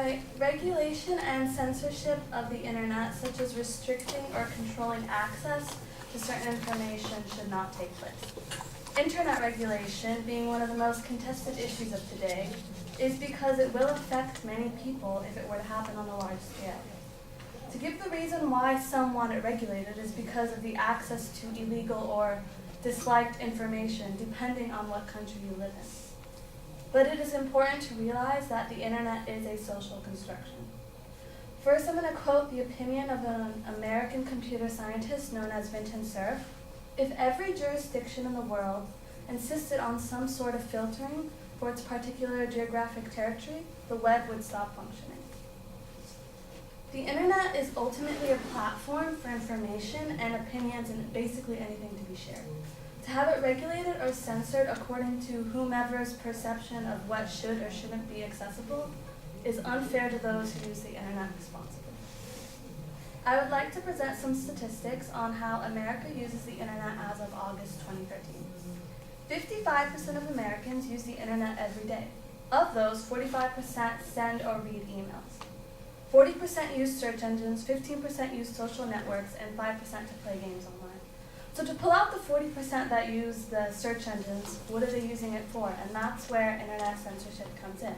Right. Regulation and censorship of the internet, such as restricting or controlling access to certain information, should not take place. Internet regulation, being one of the most contested issues of today, is because it will affect many people if it were to happen on a large scale. To give the reason why some want it regulated is because of the access to illegal or disliked information, depending on what country you live in. But it is important to realize that the internet is a social construction. First, I'm going to quote the opinion of an American computer scientist known as Vinton Cerf. If every jurisdiction in the world insisted on some sort of filtering for its particular geographic territory, the web would stop functioning. The internet is ultimately a platform for information and opinions and basically anything to be shared. To have it regulated or censored according to whomever's perception of what should or shouldn't be accessible is unfair to those who use the internet responsibly. I would like to present some statistics on how America uses the internet as of August 2013. 55% of Americans use the internet every day. Of those, 45% send or read emails. 40% use search engines, 15% use social networks, and 5% to play games online. So to pull out the 40% that use the search engines, what are they using it for? And that's where internet censorship comes in.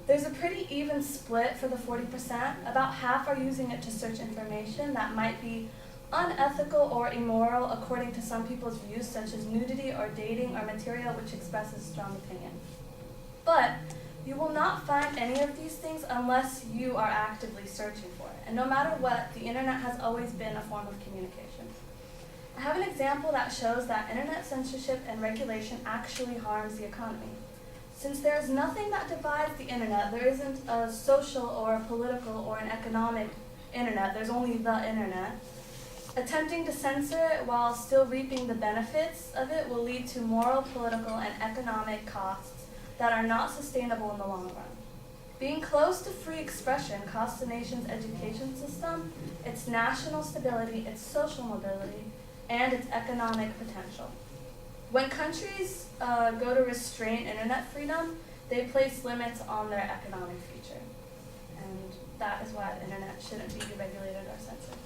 There's a pretty even split for the 40%. About half are using it to search information that might be unethical or immoral according to some people's views, such as nudity or dating or material which expresses strong opinion. But you will not find any of these things unless you are actively searching for it. And no matter what, the internet has always been a form of communication. I have an example that shows that internet censorship and regulation actually harms the economy. Since there is nothing that divides the internet, there isn't a social or a political or an economic internet, there's only the internet. Attempting to censor it while still reaping the benefits of it will lead to moral, political, and economic costs that are not sustainable in the long run. Being close to free expression costs the nation's education system, its national stability, its social mobility, and its economic potential. When countries go to restrain internet freedom, they place limits on their economic future. And that is why the internet shouldn't be regulated or censored.